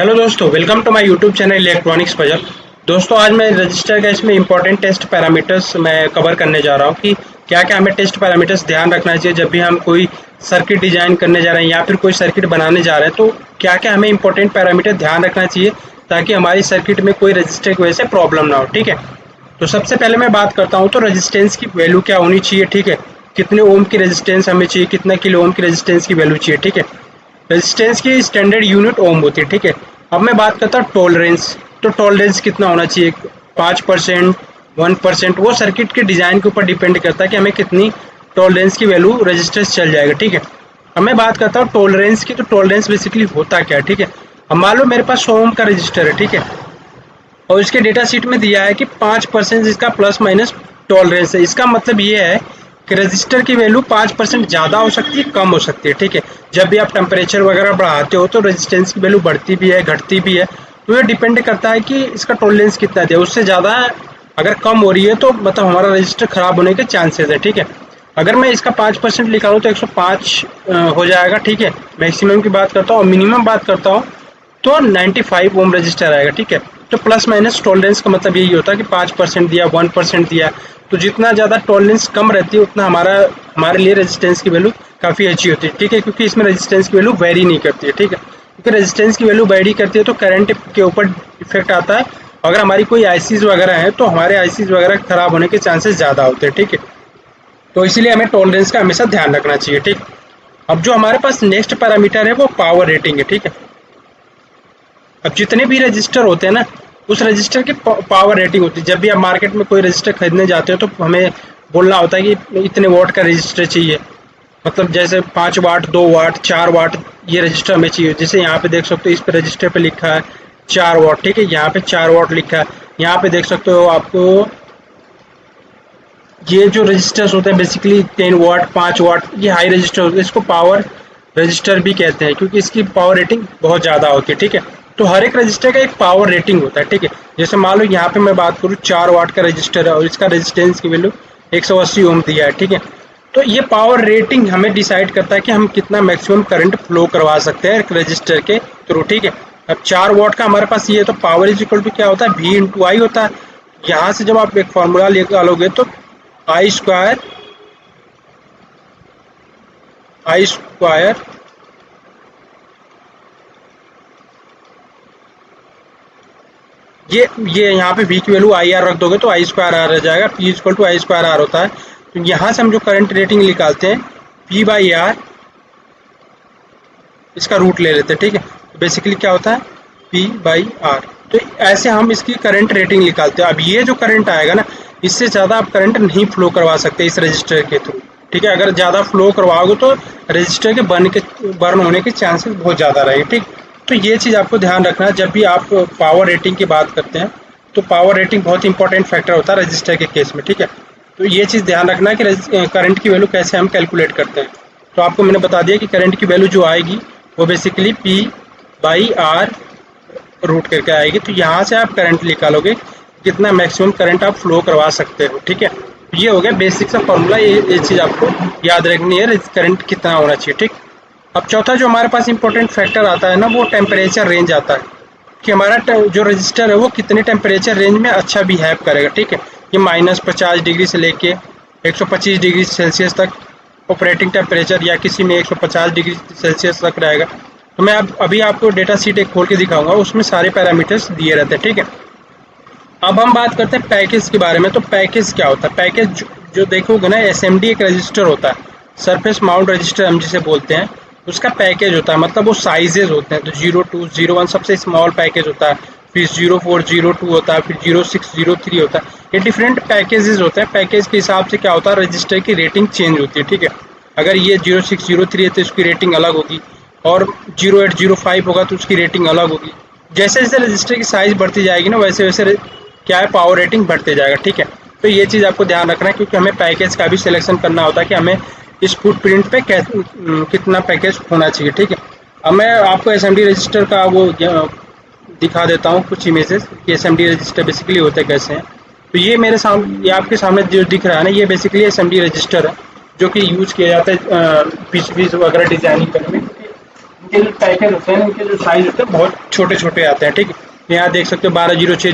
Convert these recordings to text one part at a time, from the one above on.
Hello दोस्तों, welcome to my YouTube channel electronics puzzle. दोस्तों, आज मैं रजिस्टर का इसमें इंपॉर्टेंट टेस्ट पैरामीटर्स मैं कवर करने जा रहा हूँ कि क्या क्या हमें टेस्ट पैरामीटर्स ध्यान रखना चाहिए जब भी हम कोई सर्किट डिजाइन करने जा रहे हैं या फिर कोई सर्किट बनाने जा रहे हैं। तो क्या क्या हमें इंपॉर्टेंट पैरामीटर ध्यान रखना चाहिए ताकि हमारी सर्किट में कोई रजिस्टर की वजह से प्रॉब्लम ना हो। ठीक है, तो सबसे पहले मैं बात करता हूँ तो रेजिस्टेंस की वैल्यू क्या होनी चाहिए। ठीक है, कितने ओम की रेजिस्टेंस हमें चाहिए, कितना किलो ओम की रेजिस्टेंस की वैल्यू चाहिए। ठीक है, रेजिस्टेंस की स्टैंडर्ड यूनिट ओम होती है। ठीक है, अब मैं बात करता हूँ टॉलरेंस। तो टॉलरेंस कितना होना चाहिए, 5%, 1%, वो सर्किट के डिज़ाइन के ऊपर डिपेंड करता है कि हमें कितनी टॉलरेंस की वैल्यू रेजिस्टेंस चल जाएगा। ठीक है, अब मैं बात करता हूँ टॉलरेंस की। तो टॉलरेंस बेसिकली होता क्या है। ठीक है, अब मान लो मेरे पास 100 ओम का रजिस्टर है। ठीक है, और इसके डेटा शीट में दिया है कि 5% इसका प्लस माइनस टॉलरेंस है। इसका मतलब ये है कि रजिस्टर की वैल्यू 5% ज़्यादा हो सकती है, कम हो सकती है। ठीक है, जब भी आप टेम्परेचर वगैरह बढ़ाते हो तो रेजिस्टेंस की वैल्यू बढ़ती भी है, घटती भी है। तो ये डिपेंड करता है कि इसका टॉलरेंस कितना है। उससे ज़्यादा अगर कम हो रही है तो मतलब हमारा रजिस्टर खराब होने के चांसेस है। ठीक है, अगर मैं इसका 5% निकालूँ तो 105 हो जाएगा। ठीक है, मैक्सिमम की बात करता हूँ और मिनिमम बात करता हूँ तो 95 ओम रजिस्टर आएगा। ठीक है, तो प्लस माइनस टॉलरेंस का मतलब यही होता है कि 5% दिया, 1% दिया, तो जितना ज़्यादा टॉलरेंस कम रहती है उतना हमारे लिए रेजिस्टेंस की वैल्यू काफ़ी अच्छी होती है। ठीक है, क्योंकि इसमें रेजिस्टेंस की वैल्यू वेरी नहीं करती है। ठीक है, क्योंकि रेजिस्टेंस की वैल्यू वेरी करती है तो करंट के ऊपर इफेक्ट आता है। अगर हमारी कोई आईसीज वगैरह हैं तो हमारे आईसीज वगैरह खराब होने के चांसेस ज़्यादा होते हैं। ठीक है, तो इसीलिए हमें टॉलरेंस का हमेशा ध्यान रखना चाहिए। ठीक, अब जो हमारे पास नेक्स्ट पैरामीटर है वो पावर रेटिंग है। ठीक है, अब जितने भी रजिस्टर होते हैं ना, उस रजिस्टर की पावर रेटिंग होती है। जब भी आप मार्केट में कोई रजिस्टर खरीदने जाते हो तो हमें बोलना होता है कि इतने वॉट का रजिस्टर चाहिए। मतलब जैसे 5 वाट, 2 वाट, 4 वाट ये रजिस्टर हमें चाहिए। जैसे यहाँ पे देख सकते हो, इस पे रजिस्टर पे लिखा है 4 वाट। ठीक है, यहाँ पे 4 वाट लिखा है। यहाँ पे देख सकते हो आपको ये जो रजिस्टर्स होते हैं बेसिकली 10 वाट, 5 वाट, ये हाई रजिस्टर होते हैं। इसको पावर रजिस्टर भी कहते हैं क्योंकि इसकी पावर रेटिंग बहुत ज़्यादा होती है। ठीक है, तो हर एक रजिस्टर का एक पावर रेटिंग होता है। ठीक है, जैसे मान लो यहाँ पे मैं बात करूँ 4 वाट का रजिस्टर है और इसका रेजिस्टेंस की वैल्यू 180 ओम दिया है। ठीक है, तो ये पावर रेटिंग हमें डिसाइड करता है कि हम कितना मैक्सिमम करंट फ्लो करवा सकते हैं एक रजिस्टर के थ्रू। ठीक है, अब 4 वाट का हमारे पास ये तो पावर इज इक्वल टू क्या होता है, V इंटू आई होता है। यहाँ से जब आप एक फॉर्मूला निकालोगे तो आई स्क्वायर ये यहाँ पे V की वैल्यू आई आर रख दोगे तो आई स्क्वायर आर आ जाएगा। P equal to I square R होता है। तो यहाँ से हम जो करंट रेटिंग निकालते हैं P बाई आर, इसका रूट ले लेते हैं। ठीक है, तो बेसिकली क्या होता है P बाई आर। तो ऐसे हम इसकी करंट रेटिंग निकालते हैं। अब ये जो करंट आएगा ना, इससे ज़्यादा आप करंट नहीं फ्लो करवा सकते इस रजिस्टर के थ्रू। ठीक है, अगर ज़्यादा फ्लो करवाओगे तो रजिस्टर के बर्न होने के चांसेस बहुत ज़्यादा रहेंगे। ठीक, तो ये चीज़ आपको ध्यान रखना है जब भी आप पावर रेटिंग की बात करते हैं। तो पावर रेटिंग बहुत इंपॉर्टेंट फैक्टर होता है रजिस्टर के केस में। ठीक है, तो ये चीज़ ध्यान रखना है कि करंट की वैल्यू कैसे हम कैलकुलेट करते हैं। तो आपको मैंने बता दिया कि करंट की वैल्यू जो आएगी वो basically P by R root करके आएगी। तो यहाँ से आप करंट निकालोगे कितना मैक्सिमम करंट आप फ्लो करवा सकते हो। ठीक है, ये हो गया बेसिक सा फॉर्मूला। ये चीज़ आपको याद रखनी है, करंट कितना होना चाहिए। ठीक, अब चौथा जो हमारे पास इंपॉर्टेंट फैक्टर आता है ना, वो टेम्परेचर रेंज आता है कि हमारा जो रजिस्टर है वो कितने टेम्परेचर रेंज में अच्छा बिहेव करेगा। ठीक है, ये -50 डिग्री से लेके 125 डिग्री सेल्सियस तक ऑपरेटिंग टेम्परेचर या किसी में 150 डिग्री सेल्सियस तक रहेगा। तो मैं अभी आपको डेटा शीट एक खोल के दिखाऊंगा, उसमें सारे पैरामीटर्स दिए रहते हैं। ठीक है, अब हम बात करते हैं पैकेज के बारे में। तो पैकेज क्या होता है, पैकेज जो देखोगे ना, SMD एक रजिस्टर होता है, सरफेस माउंट रजिस्टर हम जिसे बोलते हैं, उसका पैकेज होता है। मतलब वो साइजेज होते हैं। तो 02, 01 सबसे स्मॉल पैकेज होता है, फिर 04, 02 होता है, फिर 06, 03 होता है। ये डिफरेंट पैकेजेस होते हैं। पैकेज के हिसाब से क्या होता है, रजिस्टर की रेटिंग चेंज होती है। ठीक है, अगर ये 06, 03 है तो उसकी रेटिंग अलग होगी, और 08, 05 होगा तो उसकी रेटिंग अलग होगी। जैसे जैसे रजिस्टर की साइज बढ़ती जाएगी ना, वैसे वैसे क्या है, पावर रेटिंग बढ़ते जाएगा। ठीक है, तो ये चीज़ आपको ध्यान रखना है क्योंकि हमें पैकेज का भी सिलेक्शन करना होता है कि हमें इस फुटप्रिंट पे कितना पैकेज होना चाहिए। ठीक है, अब मैं आपको SMD रजिस्टर का वो दिखा देता हूँ कुछ इमेजेस कि SMD रजिस्टर बेसिकली होते कैसे हैं। तो ये मेरे सामने, ये आपके सामने जो दिख रहा है ना, ये बेसिकली SMD रजिस्टर है जो कि यूज़ किया जाता है PCBs वगैरह डिजाइनिंग करने में। इनके जो पैकेज होते हैं, इनके जो साइज होते हैं बहुत छोटे छोटे आते हैं। ठीक है, यहाँ देख सकते हो 1206,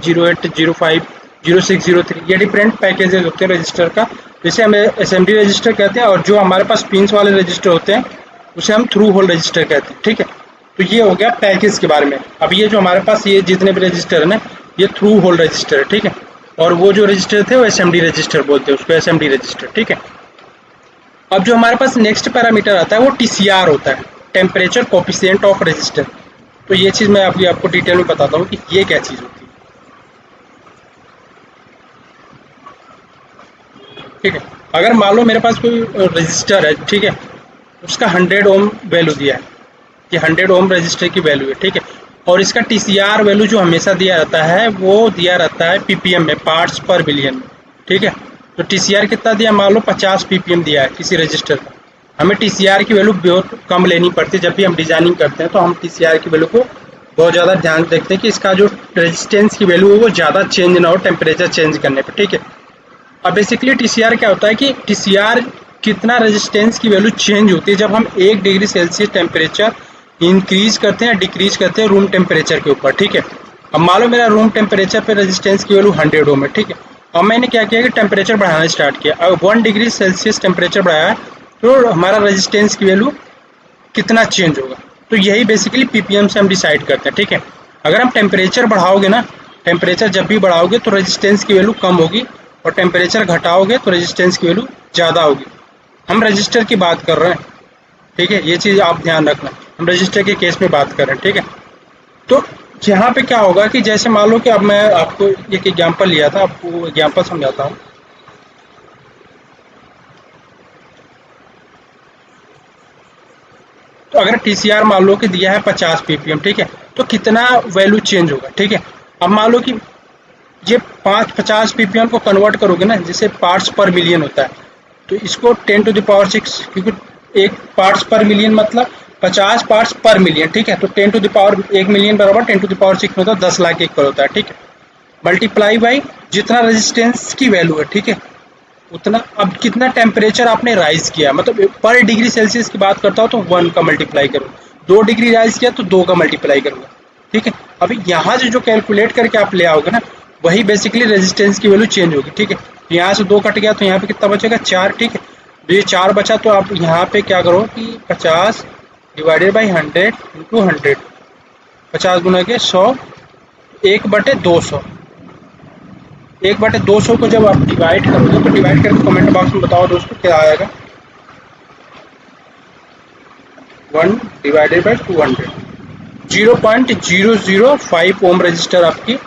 008, 05, 06, 03, ये डिफरेंट पैकेजेस होते हैं रजिस्टर का, जिसे हम एसएमडी रजिस्टर कहते हैं। और जो हमारे पास पिंस वाले रजिस्टर होते हैं उसे हम थ्रू होल रजिस्टर कहते हैं। ठीक है, तो ये हो गया पैकेज के बारे में। अब ये जो हमारे पास ये जितने भी रजिस्टर है ना, ये थ्रू होल रजिस्टर है। ठीक है, और वो जो रजिस्टर थे वो एसएमडी रजिस्टर बोलते हैं उसको, एसएमडी रजिस्टर। ठीक है, अब जो हमारे पास नेक्स्ट पैरामीटर आता है वो टीसीआर होता है, टेम्परेचर कोफिशिएंट ऑफ रजिस्टर। तो ये चीज़ मैं आपको डिटेल में बताता हूँ कि ये क्या चीज़ होती है। ठीक है, अगर मान लो मेरे पास कोई रजिस्टर है, ठीक है, उसका 100 ओम वैल्यू दिया है, ये 100 ओम रजिस्टर की वैल्यू है। ठीक है, और इसका टीसीआर वैल्यू जो हमेशा दिया रहता है वो दिया रहता है पीपीएम में, पार्ट्स पर बिलियन में। ठीक है, तो टीसीआर कितना दिया, मान लो 50 पीपीएम दिया है किसी रजिस्टर का। हमें टीसीआर की वैल्यू बहुत कम लेनी पड़ती है। जब भी हम डिजाइनिंग करते हैं तो हम टीसीआर की वैल्यू को बहुत ज़्यादा ध्यान देखते हैं कि इसका जो रेजिस्टेंस की वैल्यू है वो ज़्यादा चेंज ना हो टेम्परेचर चेंज करने पर। ठीक है, अब बेसिकली टीसीआर क्या होता है कि टीसीआर कितना रेजिस्टेंस की वैल्यू चेंज होती है जब हम 1 डिग्री सेल्सियस टेम्परेचर इंक्रीज करते हैं, डिक्रीज करते हैं रूम टेम्परेचर के ऊपर। ठीक है, अब मान लो मेरा रूम टेम्परेचर पे रेजिस्टेंस की वैल्यू 100 ओम है। ठीक है, अब मैंने क्या किया कि टेम्परेचर बढ़ाना स्टार्ट किया। अब 1 डिग्री सेल्सियस टेम्परेचर बढ़ाया तो हमारा रेजिस्टेंस की वैल्यू कितना चेंज होगा, तो यही बेसिकली पीपीएम से हम डिसाइड करते हैं। ठीक है, अगर हम टेम्परेचर बढ़ाओगे ना, टेम्परेचर जब भी बढ़ाओगे तो रेजिस्टेंस की वैल्यू कम होगी, और टेम्परेचर घटाओगे तो रेजिस्टेंस की वैल्यू ज़्यादा होगी। हम रजिस्टर की बात कर रहे हैं। ठीक है, ये चीज़ आप ध्यान रखना, हम रजिस्टर के केस में बात कर रहे हैं। ठीक है, तो यहाँ पे क्या होगा कि जैसे मान लो कि अब मैं आपको एक एग्जांपल लिया था, आपको एग्जांपल समझाता हूँ। तो अगर टीसीआर मान लो कि दिया है 50 पीपीएम, ठीक है, तो कितना वैल्यू चेंज होगा। ठीक है, अब मान लो कि ये 50 पीपीएम को कन्वर्ट करोगे ना, जिसे पार्ट्स पर मिलियन होता है, तो इसको 10⁻⁶, क्योंकि एक पार्ट्स पर मिलियन मतलब 50 पार्ट्स पर मिलियन। ठीक है, तो 1 मिलियन बराबर 10⁻⁶ में होता है 10 लाख इक्वल होता है। ठीक है, मल्टीप्लाई बाई जितना रेजिस्टेंस की वैल्यू है, ठीक है, उतना। अब कितना टेम्परेचर आपने राइज किया, मतलब पर डिग्री सेल्सियस की बात करता हूँ तो 1 का मल्टीप्लाई करूँ, 2 डिग्री राइज किया तो 2 का मल्टीप्लाई करूँगा। ठीक है, अभी यहाँ से जो कैलकुलेट करके आप ले आओगे ना, वही बेसिकली रेजिस्टेंस की वैल्यू चेंज होगी। ठीक है, यहाँ से 2 कट गया तो यहाँ पे कितना बचेगा, 4। ठीक है, तो ये 4 बचा, तो आप यहाँ पे क्या करो कि 50 डिवाइडेड बाई 100 इंटू 100, 50 गुना के 100, 1/200। 1/200 को जब आप डिवाइड करोगे तो डिवाइड करके कमेंट बॉक्स में बताओ दोस्तों क्या आएगा। 1 डिवाइडेड बाई 200, 0.005 ओम रजिस्टर आपकी,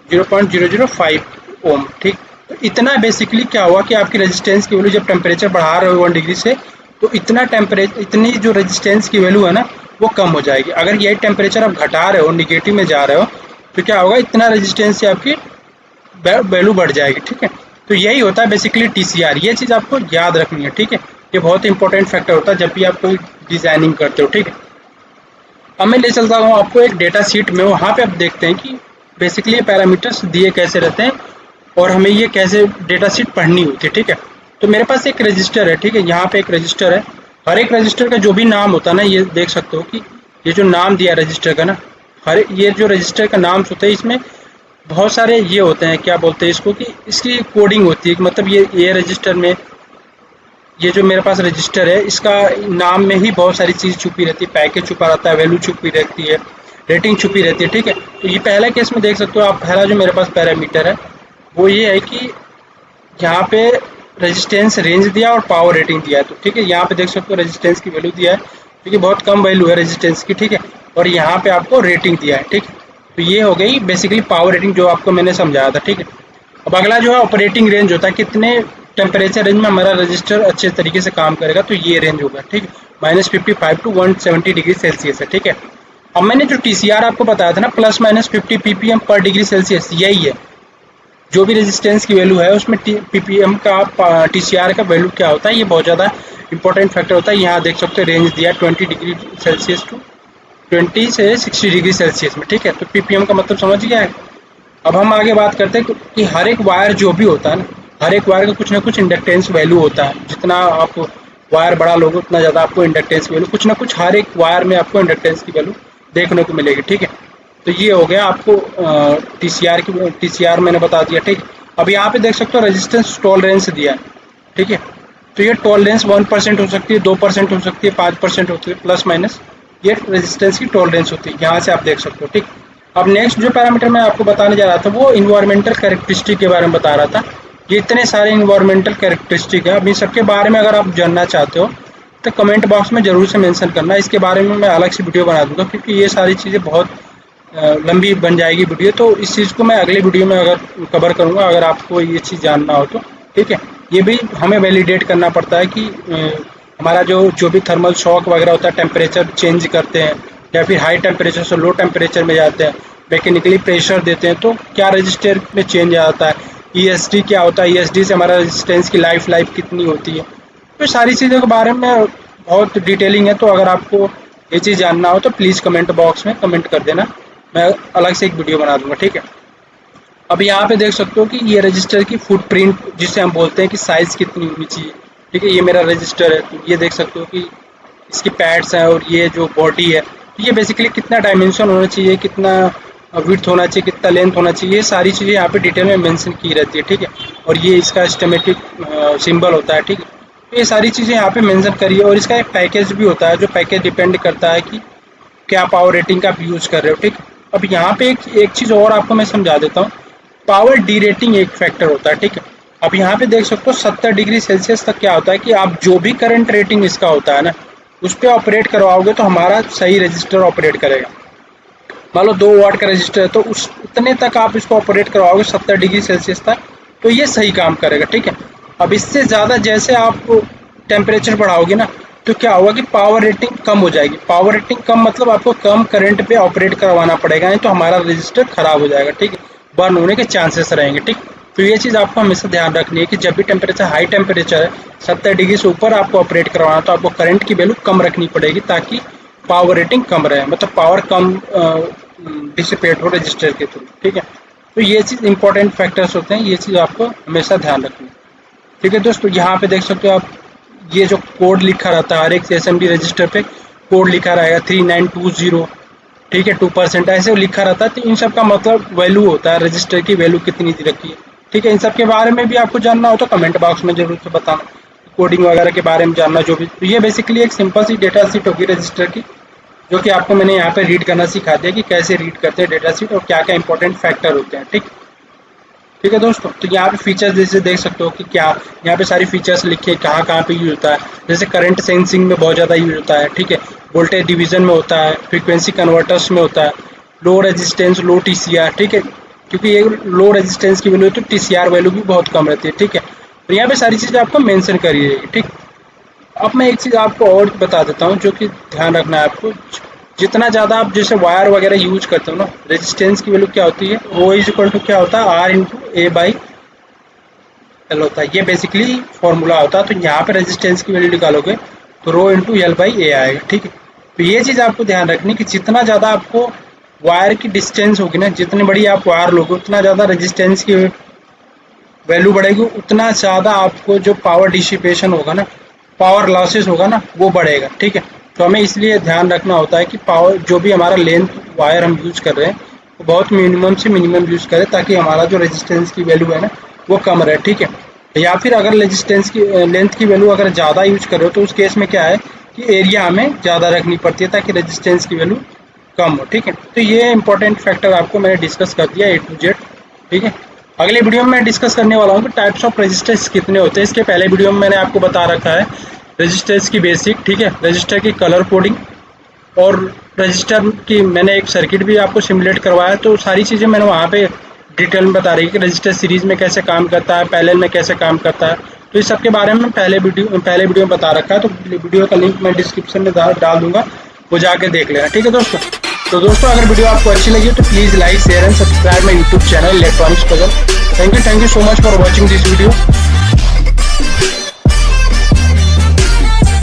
0.005 ओम। ठीक, तो इतना बेसिकली क्या हुआ कि आपकी रेजिस्टेंस की वैल्यू जब टेम्परेचर बढ़ा रहे हो 1 डिग्री से, तो इतना टेम्परेचर, इतनी जो रेजिस्टेंस की वैल्यू है ना वो कम हो जाएगी। अगर यही टेम्परेचर आप घटा रहे हो, निगेटिव में जा रहे हो, तो क्या होगा, इतना रेजिस्टेंस से आपकी वैल्यू बढ़ जाएगी। ठीक है, तो यही होता है बेसिकली टीसीआर। ये चीज़ आपको याद रखनी है। ठीक है, ये बहुत इंपॉर्टेंट फैक्टर होता है जब भी आप कोई डिजाइनिंग करते हो। ठीक है, अब मैं ले चलता हूँ आपको एक डेटा शीट में, वहाँ पे आप देखते हैं कि बेसिकली ये पैरामीटर्स दिए कैसे रहते हैं और हमें ये कैसे डेटा शीट पढ़नी होती है। ठीक है, तो मेरे पास एक रजिस्टर है। ठीक है, यहाँ पे एक रजिस्टर है, हर एक रजिस्टर का जो भी नाम होता है ना, ये देख सकते हो कि ये जो नाम दिया रजिस्टर का ना, हर ये जो रजिस्टर का नाम होता है, इसमें बहुत सारे ये होते हैं, क्या बोलते हैं इसको, कि इसकी कोडिंग होती है। मतलब ये रजिस्टर में, ये जो मेरे पास रजिस्टर है, इसका नाम में ही बहुत सारी चीज़ छुपी रहती है, पैकेज छुपा रहता है, वैल्यू छुपी रहती है, रेटिंग छुपी रहती है। ठीक है, तो ये पहला केस में देख सकते हो आप, पहला जो मेरे पास पैरामीटर है वो ये है कि यहाँ पे रेजिस्टेंस रेंज दिया और पावर रेटिंग दिया है। तो ठीक है, यहाँ पे देख सकते हो रेजिस्टेंस की वैल्यू दिया है, क्योंकि बहुत कम वैल्यू है रेजिस्टेंस की। ठीक है, और यहाँ पे आपको रेटिंग दिया है। ठीक है, तो ये हो गई बेसिकली पावर रेटिंग जो आपको मैंने समझाया था। ठीक है, अब अगला जो है ऑपरेटिंग रेंज होता है, कितने टेम्परेचर रेंज में हमारा रजिस्टर अच्छे तरीके से काम करेगा, तो ये रेंज होगा। ठीक है, -55 टू 170 डिग्री सेल्सियस है। ठीक है, अब मैंने जो टीसीआर आपको बताया था ना, ±50 पीपीएम पर डिग्री सेल्सियस, यही है। जो भी रेजिस्टेंस की वैल्यू है उसमें पीपीएम का टीसीआर का वैल्यू क्या होता है, ये बहुत ज़्यादा इंपॉर्टेंट फैक्टर होता है। यहाँ देख सकते हो रेंज दिया 20 डिग्री सेल्सियस टू 20 से 60 डिग्री सेल्सियस में। ठीक है, तो पीपीएम का मतलब समझ गया है। अब हम आगे बात करते हैं कि हर एक वायर जो भी होता है ना, हर एक वायर का कुछ ना कुछ इंडक्टेंस वैल्यू होता है। जितना आप वायर बड़ा लोगे उतना ज़्यादा आपको इंडक्टेंस की वैल्यू कुछ ना कुछ हर एक वायर में आपको इंडक्टेंस की वैल्यू देखने को मिलेगी। ठीक है, तो ये हो गया आपको टीसीआर मैंने बता दिया। ठीक, अब यहाँ पे देख सकते हो रेजिस्टेंस टॉलरेंस दिया है। ठीक है, तो ये टॉलरेंस 1% हो सकती है, 2% हो सकती है, 5% होती है, प्लस माइनस ये रेजिस्टेंस की टॉलरेंस होती है। यहाँ से आप देख सकते हो। ठीक, अब नेक्स्ट जो पैरामीटर मैं आपको बताने जा रहा था वो इन्वायरमेंटल कैरेक्टरिस्टिक के बारे में बता रहा था। ये इतने सारे इन्वायरमेंटल कैरेक्टरिस्टिक है, अब इन सबके बारे में अगर आप जानना चाहते हो तो कमेंट बॉक्स में ज़रूर से मेंशन करना। इसके बारे में मैं अलग से वीडियो बना दूंगा, क्योंकि ये सारी चीज़ें बहुत लंबी बन जाएगी वीडियो, तो इस चीज़ को मैं अगले वीडियो में अगर कवर करूँगा, अगर आपको ये चीज़ जानना हो तो। ठीक है, ये भी हमें वैलिडेट करना पड़ता है कि हमारा जो भी थर्मल शॉक वगैरह होता है, टेम्परेचर चेंज करते हैं या फिर हाई टेम्परेचर से लो टेम्परेचर में जाते हैं, मैकेनिकली प्रेशर देते हैं, तो क्या रजिस्टर में चेंज आता है, ईएसडी क्या होता है, ईएसडी से हमारा रेजिस्टेंस की लाइफ कितनी होती है, तो सारी चीज़ों के बारे में बहुत डिटेलिंग है। तो अगर आपको ये चीज़ जानना हो तो प्लीज़ कमेंट बॉक्स में कमेंट कर देना, मैं अलग से एक वीडियो बना दूंगा। ठीक है, अब यहाँ पे देख सकते हो कि ये रजिस्टर की फुटप्रिंट जिसे हम बोलते हैं कि साइज़ कितनी होनी चाहिए। ठीक है, ये मेरा रजिस्टर है, तो ये देख सकते हो कि इसकी पैड्स हैं और ये जो बॉडी है, तो ये बेसिकली कितना डायमेंशन होना चाहिए, कितना विड्थ होना चाहिए, कितना लेंथ होना चाहिए, ये सारी चीज़ें यहाँ पे डिटेल में मेंशन की रहती है। ठीक है, और ये इसका स्कीमेटिक सिंबल होता है। ठीक है, तो ये सारी चीज़ें यहाँ पे मेंशन करी है, और इसका एक पैकेज भी होता है, जो पैकेज डिपेंड करता है कि क्या पावर रेटिंग का आप यूज़ कर रहे हो। ठीक, अब यहाँ पे एक चीज़ और आपको मैं समझा देता हूँ, पावर डी रेटिंग एक फैक्टर होता है। ठीक है, अब यहाँ पे देख सकते हो 70 डिग्री सेल्सियस तक क्या होता है कि आप जो भी करंट रेटिंग इसका होता है ना, उस पर ऑपरेट करवाओगे तो हमारा सही रजिस्टर ऑपरेट करेगा। मान लो 2 वाट का रजिस्टर है, तो उस उतने तक आप इसको ऑपरेट करवाओगे 70 डिग्री सेल्सियस तक, तो ये सही काम करेगा। ठीक है, अब इससे ज़्यादा जैसे आप टेम्परेचर बढ़ाओगे ना, तो क्या होगा कि पावर रेटिंग कम हो जाएगी। पावर रेटिंग कम मतलब आपको कम करंट पे ऑपरेट करवाना पड़ेगा, नहीं तो हमारा रजिस्टर खराब हो जाएगा। ठीक है, बर्न होने के चांसेस रहेंगे। ठीक, तो ये चीज़ आपको हमेशा ध्यान रखनी है कि जब भी टेम्परेचर हाई टेम्परेचर है 70 डिग्री से ऊपर आपको ऑपरेट करवाना, तो आपको करंट की वैल्यू कम रखनी पड़ेगी ताकि पावर रेटिंग कम रहे, मतलब पावर कम डिसिपेट हो रजिस्टर के थ्रू। ठीक है, तो ये चीज़ इंपॉर्टेंट फैक्टर्स होते हैं, ये चीज़ आपको हमेशा ध्यान रखनी है। ठीक है दोस्तों, यहाँ पे देख सकते हो आप, ये जो कोड लिखा रहता है हर एक एसएमडी रजिस्टर पे कोड लिखा रहेगा 3920। ठीक है, 2% ऐसे लिखा रहता है, तो इन सब का मतलब वैल्यू होता है, रजिस्टर की वैल्यू कितनी दी रखी है। ठीक है, इन सब के बारे में भी आपको जानना हो तो कमेंट बॉक्स में जरूर से बताना, कोडिंग वगैरह के बारे में जानना जो भी। तो ये बेसिकली एक सिंपल सी डेटा शीट होगी रजिस्टर की, जो कि आपको मैंने यहाँ पे रीड करना सिखा दिया कि कैसे रीड करते हैं डेटा शीट और क्या क्या इंपॉर्टेंट फैक्टर होते हैं। ठीक है दोस्तों, तो यहाँ पे फीचर्स जैसे देख सकते हो कि क्या यहाँ पे सारी फीचर्स लिखे कहाँ कहाँ पे यूज होता है। जैसे करंट सेंसिंग में बहुत ज़्यादा यूज होता है। ठीक है, वोल्टेज डिवीजन में होता है, फ्रीक्वेंसी कन्वर्टर्स में होता है, लो रेजिस्टेंस लो टीसीआर। ठीक है, क्योंकि ये लो रेजिस्टेंस की वैल्यू तो टीसीआर वैल्यू भी बहुत कम रहती है। ठीक है, तो यहाँ पे सारी चीज़ें आपको मेंशन करी रहेगी। ठीक, अब मैं एक चीज़ आपको और बता देता हूँ जो कि ध्यान रखना है आपको, जितना ज़्यादा आप जैसे वायर वगैरह यूज करते हो ना, रेजिस्टेंस की वैल्यू क्या होती है, वो इज इक्वल टू क्या होता है, R into A by L होता है। ये बेसिकली फॉर्मूला होता है। तो यहाँ पे रेजिस्टेंस की वैल्यू निकालोगे तो रो इंटू एल बाई ए आएगा। ठीक है, तो ये चीज़ आपको ध्यान रखनी कि जितना ज़्यादा आपको वायर की डिस्टेंस होगी ना, जितनी बड़ी आप वायर लोगे उतना ज़्यादा रेजिस्टेंस की वैल्यू बढ़ेगी, उतना ज़्यादा आपको जो पावर डिसिपेशन होगा ना, पावर लॉसेस होगा ना, वो बढ़ेगा। ठीक है, तो हमें इसलिए ध्यान रखना होता है कि पावर जो भी हमारा लेंथ वायर हम यूज़ कर रहे हैं वो बहुत मिनिमम से मिनिमम यूज़ करें, ताकि हमारा जो रेजिस्टेंस की वैल्यू है ना वो कम रहे। ठीक है, या फिर अगर रेजिस्टेंस की लेंथ की वैल्यू अगर ज़्यादा यूज कर रहे हो तो उस केस में क्या है कि एरिया हमें ज़्यादा रखनी पड़ती है ताकि रेजिस्टेंस की वैल्यू कम हो। ठीक है, तो ये इंपॉर्टेंट फैक्टर आपको मैंने डिस्कस कर दिया A to Z। ठीक है, अगले वीडियो में मैं डिस्कस करने वाला हूँ कि टाइप्स ऑफ रेजिस्टर्स कितने होते हैं। इसके पहले वीडियो में मैंने आपको बता रखा है रजिस्टर्स की बेसिक। ठीक है, रजिस्टर की कलर कोडिंग और रजिस्टर की मैंने एक सर्किट भी आपको सिमुलेट करवाया, तो सारी चीज़ें मैंने वहाँ पे डिटेल में बता रही है कि रजिस्टर सीरीज़ में कैसे काम करता है, पैरेलल में कैसे काम करता है। तो इस सब के बारे में पहले वीडियो में बता रखा है, तो वीडियो का लिंक मैं डिस्क्रिप्शन में डाल दूंगा, वो जाके देख लेना। ठीक है दोस्तों, तो दोस्तों अगर वीडियो आपको अच्छी लगी तो please like share and subscribe my YouTube channel electronics puzzle. Thank you so much for watching this video.